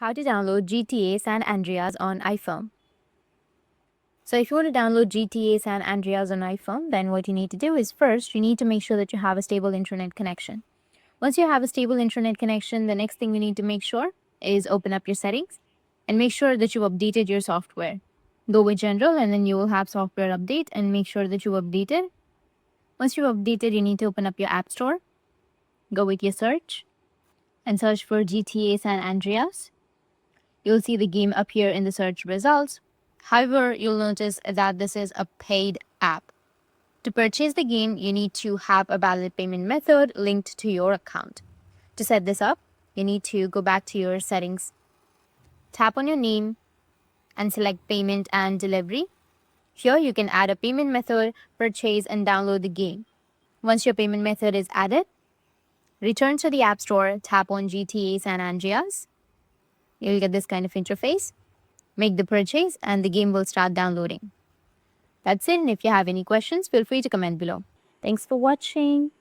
How to download GTA San Andreas on iPhone. So if you want to download GTA San Andreas on iPhone, then what you need to do is first, you need to make sure that you have a stable internet connection. Once you have a stable internet connection, the next thing you need to make sure is open up your settings and make sure that you updated your software. Go with general and then you will have software update and make sure that you update it. Once you updated, you need to open up your app store. Go with your search and search for GTA San Andreas. You'll see the game appear in the search results. However, you'll notice that this is a paid app. To purchase the game, you need to have a valid payment method linked to your account. To set this up, you need to go back to your settings, tap on your name, and select payment and delivery. Here, you can add a payment method, purchase, and download the game. Once your payment method is added, return to the App Store, tap on GTA San Andreas. You'll get this kind of interface. Make the purchase and the game will start downloading. That's it, and if you have any questions, feel free to comment below. Thanks for watching.